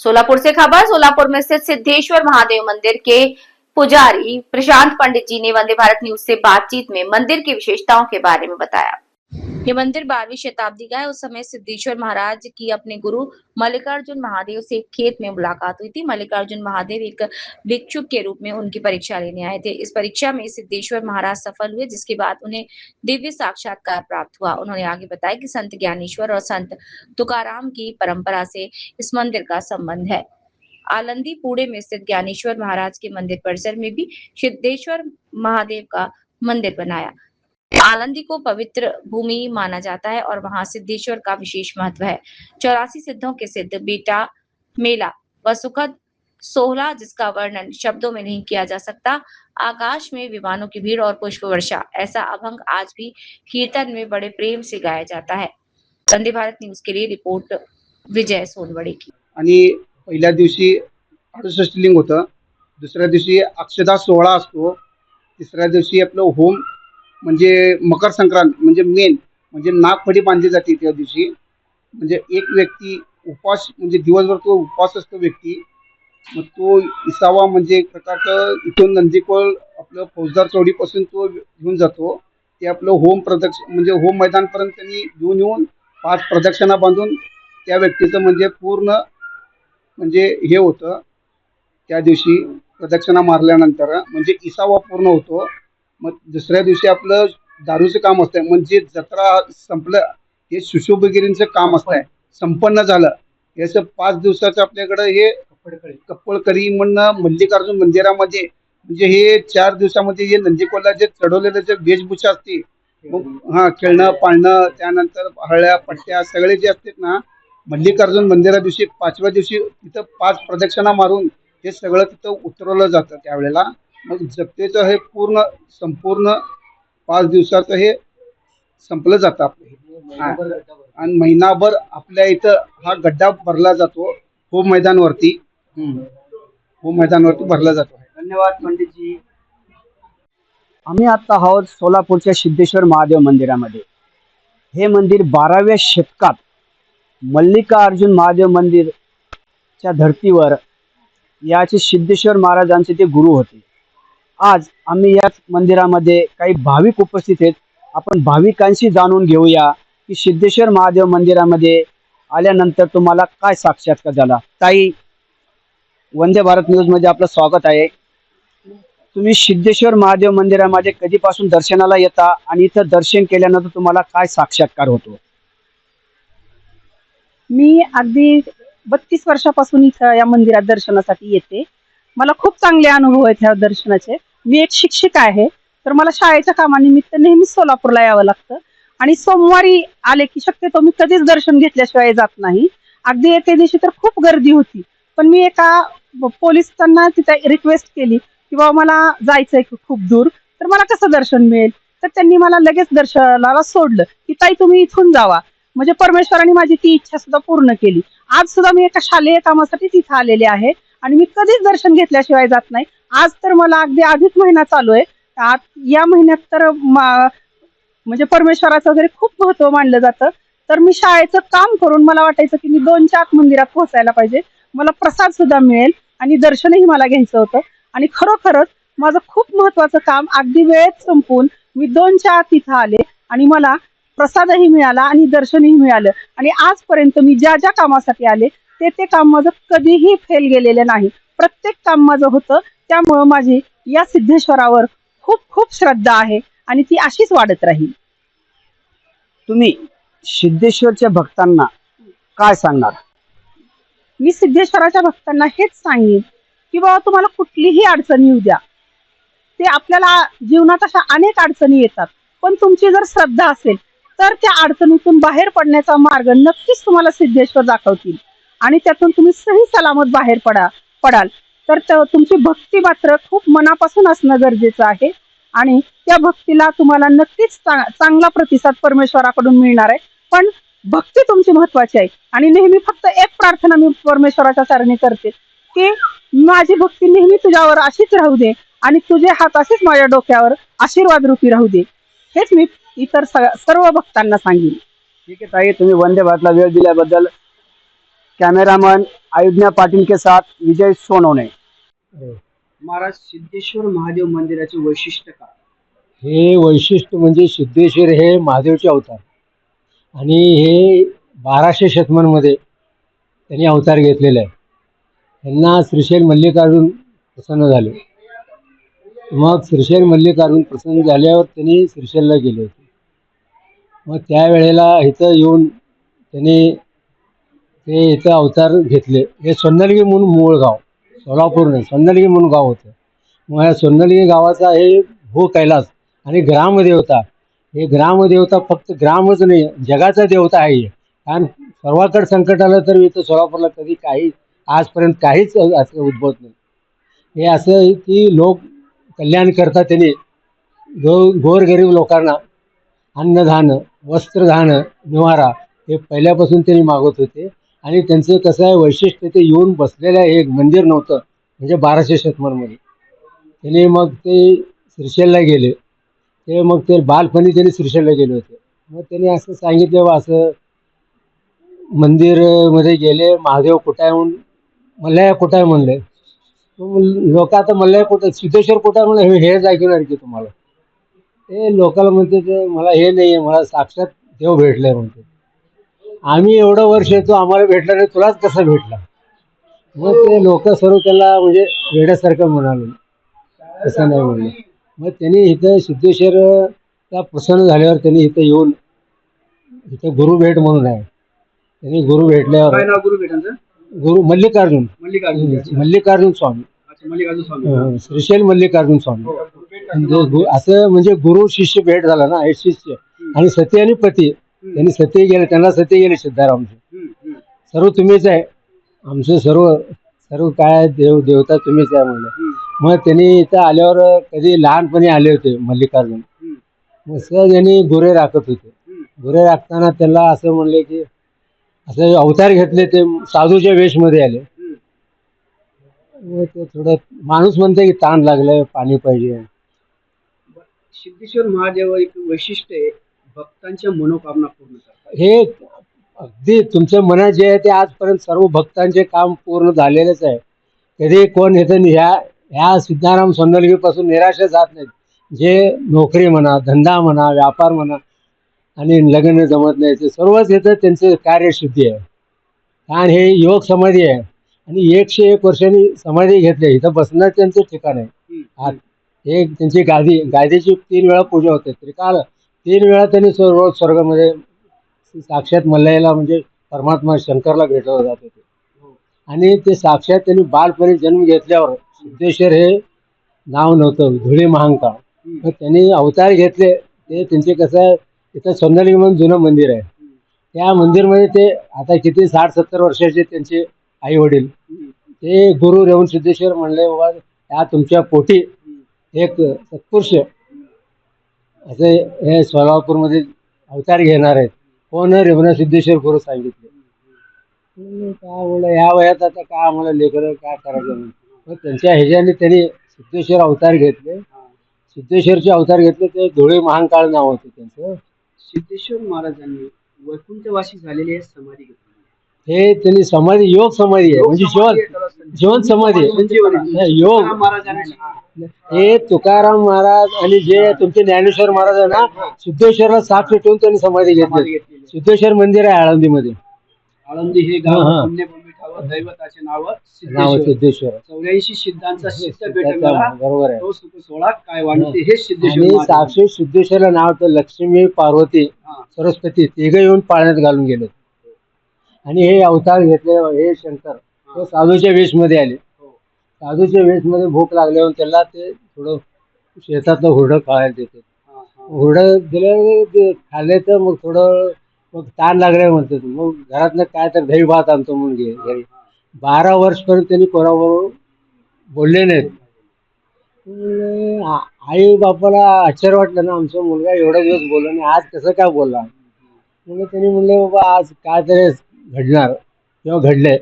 सोलापुर से खबर। सोलापुर में स्थित सिद्धेश्वर महादेव मंदिर के पुजारी प्रशांत पंडित जी ने वंदे भारत न्यूज से बातचीत में मंदिर की विशेषताओं के बारे में बताया। ये मंदिर 12वीं शताब्दी का है। उस समय सिद्धेश्वर महाराज की अपने गुरु मल्लिकार्जुन महादेव से एक खेत में मुलाकात हुई थी। मल्लिकार्जुन महादेव एक भिक्षुक के रूप में उनकी परीक्षा लेने आए थे। इस परीक्षा में सिद्धेश्वर महाराज सफल हुए, जिसके बाद उन्हें दिव्य साक्षात्कार प्राप्त हुआ। उन्होंने आगे बताया कि संत ज्ञानेश्वर और संत तुकाराम की परंपरा से इस मंदिर का संबंध है। आलंदी पुणे में स्थित ज्ञानेश्वर महाराज के मंदिर परिसर में भी सिद्धेश्वर महादेव का मंदिर बनाया। आलंदी को पवित्र भूमि माना जाता है और वहां सिद्धेश्वर का विशेष महत्व है। 84 सिद्धों के सिद्ध बेटा मेला व सुखद सोहला, जिसका वर्णन शब्दों में नहीं किया जा सकता। आकाश में विमानों की भीड़ और पुष्प वर्षा, ऐसा अभंग आज भी कीर्तन में बड़े प्रेम से गाया जाता है। वंदे भारत न्यूज के लिए रिपोर्ट विजय सोनवड़े की। आणि पहिल्या दिवशी 68 लिंग होतं, दुसऱ्या दिवशी अक्षदा सोहळा असतो, तिसऱ्या दिवशी आपलं होम म्हणजे मकर संक्रांत म्हणजे मेन म्हणजे नागफडी बांधली जाते त्या दिवशी. म्हणजे एक व्यक्ती उपवास म्हणजे दिवसभर तो उपवास असतो व्यक्ती, मग तो इसावा म्हणजे एक प्रकारचं इथून नंदीकोल आपलं फौजदार चौडीपासून तो घेऊन जातो. ते आपलं होम प्रदक्षिण म्हणजे होम मैदानपर्यंत त्यांनी घेऊन येऊन 5 प्रदक्षिणा बांधून त्या व्यक्तीचं म्हणजे पूर्ण म्हणजे हे होतं. त्या दिवशी प्रदक्षिणा मारल्यानंतर म्हणजे इसावा पूर्ण होतो. मग दुसऱ्या दिवशी आपलं दारूचं काम असतं, म्हणजे जत्रा संपलं हे शुशुभगिरींचं काम असतंय, संपन्न झालं हे असं 5 दिवसाचं आपल्याकडं हे कप्पळकरी म्हणणं मल्लिकार्जुन मंदिरामध्ये म्हणजे हे 4 दिवसामध्ये हे नंदीकोला जे चढवलेलं जे वेशभूषा असते, मग खेळणं पाळणं त्यानंतर हळ्या पट्ट्या सगळे जे असतात ना, मल्लिकार्जुन मंदिरा दिवशी 5व्या दिवशी तिथं 5 प्रदक्षिणा मारून हे सगळं तिथं उतरवलं जातं त्यावेळेला. मग जत्रेचं हे पूर्ण संपूर्ण 5 दिवसाचं हे संपलं जातं आपलं. आणि महिनाभर आपल्या इथं हा गड्डा भरला जातो होम मैदानवरती. होम मैदानवरती भरला जातो. धन्यवाद पंडितजी. आम्ही आता आहोत सोलापूरच्या सिद्धेश्वर महादेव मंदिरामध्ये. हे मंदिर 12व्या शतकात मल्लिकार्जुन महादेव मंदिरच्या धर्तीवर याचे सिद्धेश्वर महाराजांचे ते गुरु होते. आज आम्ही याच मंदिरामध्ये काही भाविक उपस्थित आहेत. आपण भाविकांशी जाणून घेऊया की सिद्धेश्वर महादेव मंदिरामध्ये आल्यानंतर तुम्हाला काय साक्षात्कार झाला. ताई, वंदे भारत न्यूज मध्ये आपलं स्वागत आहे. तुम्ही सिद्धेश्वर महादेव मंदिरामध्ये कधीपासून दर्शनाला येता आणि इथं दर्शन केल्यानंतर तुम्हाला काय साक्षात्कार होतो? मी अगदी 32 वर्षापासून इथं या मंदिरात दर्शनासाठी येते. मला खूप चांगले अनुभव आहेत ह्या दर्शनाचे. मी एक शिक्षिका आहे, तर मला शाळेच्या कामानिमित्त नेहमीच सोलापूरला यावं लागतं आणि सोमवारी आले की शक्यतो मी कधीच दर्शन घेतल्याशिवाय जात नाही. अगदी एके दिवशी तर खूप गर्दी होती, पण मी एका पोलिसांना तिथे रिक्वेस्ट केली की बाबा मला जायचंय खूप दूर, तर मला कसं दर्शन मिळेल. तर त्यांनी मला लगेच दर्शनाला सोडलं की ताई तुम्ही इथून जावा. म्हणजे परमेश्वराने माझी ती इच्छा सुद्धा पूर्ण केली. आज सुद्धा मी एका शालेय कामासाठी तिथे आलेले आहे आणि मी कधीच दर्शन घेतल्याशिवाय जात नाही. आज तर मला अगदी अधिक महिना चालू आहे. या महिन्यात तर म्हणजे परमेश्वराचं वगैरे खूप महत्व मानलं जातं. तर मी शाळेचं काम करून मला वाटायचं की मी 2च्या आत मंदिरात पोहोचायला पाहिजे, मला प्रसाद सुद्धा मिळेल आणि दर्शनही मला घ्यायचं होतं. आणि खरोखरच माझं खूप महत्वाचं काम अगदी वेळेत संपून मी 2च्या आत तिथं आले आणि मला प्रसादही मिळाला आणि दर्शनही मिळालं. आणि आजपर्यंत मी ज्या ज्या कामासाठी आले ते काम माझं कधीही फेल गेलेलं नाही. प्रत्येक काम माझं होतं. त्यामुळं माझी या सिद्धेश्वरावर खूप खूप श्रद्धा आहे आणि ती अशीच वाढत राहील. तुम्ही सिद्धेश्वरच्या भक्तांना काय सांगणार? मी सिद्धेश्वराच्या भक्तांना हेच सांगेन की बाबा तुम्हाला कुठलीही अडचण येऊ द्या. ते आपल्याला जीवनात अशा अनेक अडचणी येतात, पण तुमची जर श्रद्धा असेल तर त्या अडचणीतून बाहेर पडण्याचा मार्ग नक्कीच तुम्हाला सिद्धेश्वर दाखवतील आणि त्यातून तुम्ही सही सलामत बाहेर पडाल. तर तुमची भक्ती मात्र खूप मनापासून असणं गरजेचं आहे आणि त्या भक्तीला तुम्हाला नक्कीच चांगला प्रतिसाद परमेश्वराकडून मिळणार आहे. पण भक्ती तुमची महत्वाची आहे आणि नेहमी फक्त एक प्रार्थना मी परमेश्वराच्या चरणी करते की माझी भक्ती नेहमी तुझ्यावर अशीच राहू दे आणि तुझे हात असेच माझ्या डोक्यावर आशीर्वाद रूपी राहू दे. हेच मी इतर सर्व भक्तांना सांगेन. ठीक आहे ताई, तुम्ही वंदे भारतला वेळ दिल्याबद्दल कैमरामैन अयोध्या पाटिल के साथ विजय सोनवणे। महाराज, सिद्धेश्वर महादेव मंदिराचे वैशिष्ट्य काय? हे वैशिष्ट्य म्हणजे सिद्धेश्वर हे महादेवचे अवतार आणि हे 1200 शतमानमध्ये त्यांनी अवतार घेतलेला आहे. त्यांना श्रीशैल मल्लिकार्जुन प्रसन्न झाले. मग श्रीशैल मल्लिकार्जुन प्रसन्न झाल्यावर त्यांनी श्रीशैलला गेले होते. मग त्यावेळेला इथं येऊन त्यांनी ते इथं अवतार घेतले. हे सोन्नलगी म्हणून मूळ गाव, सोलापूर नाही, सोन्नलगी म्हणून गाव होतं. मग या सोन्नलगी गावाचा हे भू कैलास आणि ग्रामदेवता, हे ग्रामदेवता फक्त ग्रामच नाही, जगाचा देवता आहे. कारण सर्वाकडे संकट आलं तर इथं सोलापूरला कधी काही आजपर्यंत काहीच असं उद्भवत नाही. हे असं की लोक कल्याण करतात. त्यांनी गोरगरीब लोकांना अन्नदान, वस्त्रदान, निवारा हे पहिल्यापासून त्यांनी मागत होते. आणि त्यांचं कसं आहे वैशिष्ट्य, ते येऊन बसलेलं आहे. एक मंदिर नव्हतं म्हणजे 1200 शतमानमध्ये. त्यांनी मग ते श्रीशैलला गेले. ते मग ते बालपणी त्यांनी श्रीशैलला गेले होते. मग त्यांनी असं सांगितलं बा असं मंदिरमध्ये गेले, महादेव कुठं आहे म्हणून, मल्हाय कुठं आहे म्हणले. लोक आता मल्हाय कुठं, सिद्धेश्वर कुठं आहे म्हणलं, हेच ऐकणार की तुम्हाला. ते लोकांना म्हणते ते मला हे नाही आहे, मला साक्षात देव भेटलाय म्हणते. आम्ही एवढं वर्ष येतो, आम्हाला भेटला नाही, तुलाच कसं भेटला. मग ते लोक सर्व त्याला म्हणजे वेड्यासारखं म्हणाले, तसं नाही म्हणलं. मग त्यांनी इथं सिद्धेश्वरला प्रसन्न झाल्यावर त्यांनी इथं येऊन, इथं गुरुभेट म्हणून आहे, त्यांनी गुरु भेटल्यावर, काय नाव गुरु भेटांचं? गुरु मल्लिकार्जुन मल्लिकार्जुन स्वामी, मल्लिकार्जुन स्वामी. श्रीशैल मल्लिकार्जुन स्वामी. असं म्हणजे गुरु शिष्य भेट झाला ना, हे शिष्य आणि सती आणि पती, त्यांनी सती गेले, त्यांना सती गेले सिद्धारामचे. सर्व तुम्हीच आहे, आमचं सर्व सर्व काय देवता तुम्हीच आहे म्हणलं. मग त्यांनी इथं आल्यावर कधी लहानपणी आले होते मल्लिकार्जुन. मग सहज यांनी गुरे राखत होते. गुरे राखताना त्यांना असं म्हणले की असं अवतार घेतले, ते साधूच्या वेशमध्ये आले. मग ते थोडं माणूस म्हणते की ताण लागलाय, पाणी पाहिजे. सिद्धेश्वर महादेव एक वैशिष्ट्य आहे, भक्तांच्या मनोकामना पूर्ण करतात. हे अगदी तुमच्या मनात जे आहे ते आजपर्यंत सर्व भक्तांचे काम पूर्ण झालेलेच आहे. कधी कोण येतं ह्या सिद्धाराम सोन्नलगीपासून निराशा जात नाहीत. जे नोकरी म्हणा, धंदा म्हणा, व्यापार म्हणा आणि लग्न जमत नाही, ते सर्वच येतं त्यांचं कार्यसिद्धी आहे. कारण हे योग समाधी आहे आणि 101 वर्षांनी समाधी घेतली. इथं बसणं त्यांचं ठिकाण आहे. एक त्यांची गादीची 3 वेळा पूजा होते. त्रिकाल 3 वेळा त्यांनी रोज स्वर्गामध्ये साक्षात मल्हायला म्हणजे परमात्मा शंकरला भेटवलं जात होते. आणि ते साक्षात त्यांनी बालपणी जन्म घेतल्यावर सिद्धेश्वर हे नाव नव्हतं, धुळे महांकाळ. मग त्यांनी अवतार घेतले. ते त्यांचे कसं आहे, तिथं सोन्नलगी म्हणून जुनं मंदिर आहे. त्या मंदिरमध्ये ते आता किती 60-70 वर्षाचे त्यांचे आई वडील, ते गुरु रेवण सिद्धेश्वर म्हणले बाबा त्या तुमच्या पोटी एक सत्पुरुष असे हे सोलापूरमध्ये अवतार घेणार आहेत. कोण रेवण सिद्धेश्वर गुरु सांगितले. काय म्हणलं ह्या वयात आता काय आम्हाला लेकरं काय करायचं. मग त्यांच्या ह्याच्याने त्यांनी सिद्धेश्वर अवतार घेतले. सिद्धेश्वरचे अवतार घेतले, ते धुळे महांकाळ नाव होते त्यांचं. सिद्धेश्वर महाराजांनी वैकुंठवासी झालेले समाधी घेतली. हे त्यांनी समाधी, योग समाधी आहे म्हणजे जीवन समाधी आहे. योग हे तुकाराम महाराज आणि जे तुमचे ज्ञानेश्वर महाराज आहे ना, सिद्धेश्वरला साक्ष ठेवून त्यांनी समाधी घेतली. सिद्धेश्वर मंदिर आहे आळंदीमध्ये. आळंदी हे गाव पुण्यभूमी ठाव दैवताचे नाव सिद्धेश्वर. 84 सिद्धांचा सिद्ध भेटला. बरोबर आहे. तो सुख सोळा काय वाणते हे सिद्धेश्वर. आणि साक्षी सिद्धेश्वरला नाव तर लक्ष्मी, पार्वती, सरस्वती तिघं येऊन पाळण्यात घालून गेले. आणि हे अवतार घेतले हे शंकर, तो साधूच्या वेशमध्ये आले. साधूच्या वेशमध्ये भूक लागल्यावर त्याला ते थोडं शेतातलं हुरडं खायला देते. हुरडं दिलं खाल्ले तर मग थोडं मग ताण लागले म्हणते. मग घरातनं काय तर दही भात आणतो म्हणून घरी. 12 वर्षपर्यंत त्यांनी कोणाबरोबर बोलले नाहीत. आई बापाला आश्चर्य वाटलं ना, आमचा मुलगा एवढा दिवस बोलला नाही, आज कसं काय बोलला. मग त्यांनी म्हणले बाबा आज काय तरी घडणार किंवा घडलंय.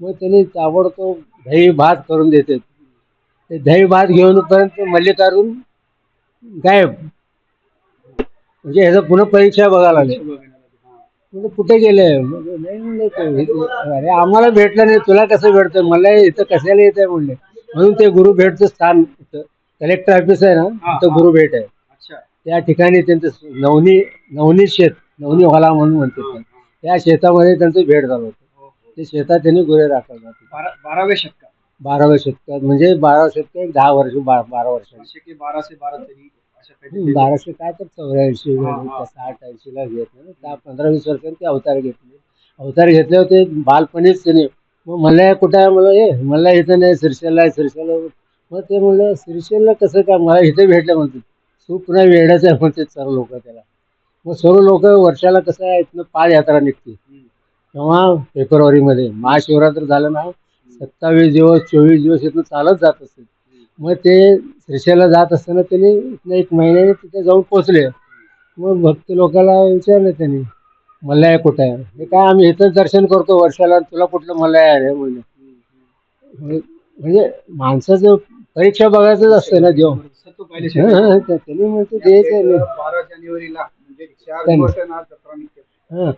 मग त्यांनी ताबडतोब दही भात करून देते. ते दही भात घेऊन पर्यंत मल्लिकार्जुन गायब. म्हणजे ह्याचं पुन्हा परीक्षा बघायला लागले. म्हणजे कुठे गेले नाही म्हणले अरे आम्हाला भेटलं नाही तुला कसं भेटतं मला इथं कशाला येत आहे म्हणले म्हणून ते गुरु भेटचं स्थान इथं कलेक्टर ऑफिस आहे ना तिथं गुरु भेट आहे अच्छा त्या ठिकाणी त्यांचं नवनी शेत नवनी होला म्हणून म्हणते त्या शेतामध्ये त्यांचं भेट झालं होतं ते शेतात त्यांनी गुरे राखवलं 12व्या शतकात 12व्या शतकात म्हणजे 12 शतकात 10 वर्ष 12 वर्ष जसे की 12 से 12 तरी अशा काहीतरी 1200 काय तर 84 हा. 60-80 ला घेतलं त्या 15-20 वर्षांनी ते अवतार घेतले अवतार घेतले होते बालपणीच त्याने मग मला कुठं आहे मला मला इथं नाही सिरशेला आहे सिरशेला मग ते म्हणलं सिरशेला कसं काय मला इथे भेटलं म्हणते तू पुन्हा वेड्याच आहे म्हणते सर्व लोक त्याला मग सर्व लोक वर्षाला कसं आहे इथनं पादयात्रा निघते तेव्हा फेब्रुवारीमध्ये महाशिवरात्र झालं ना 27 दिवस 24 दिवस इथनं चालत जात असते मग ते श्रीशैलला जात असताना त्यांनी इथनं 1 महिन्याने तिथे जाऊन पोचले मग भक्त लोकांना विचारलं त्यांनी मल्लाय कुठं आहे हे काय आम्ही इथंच दर्शन करतो वर्षाला तुला कुठलं मल्लाय आहे रे म्हणले म्हणजे माणसाचं परीक्षा बघायचंच असतं ना देव सत्व पाहिले त्यांनी म्हणतो द्यायचं 12 जानेवारीला म्हणजे 4 दिवस आहे ना जत्रा निघते हां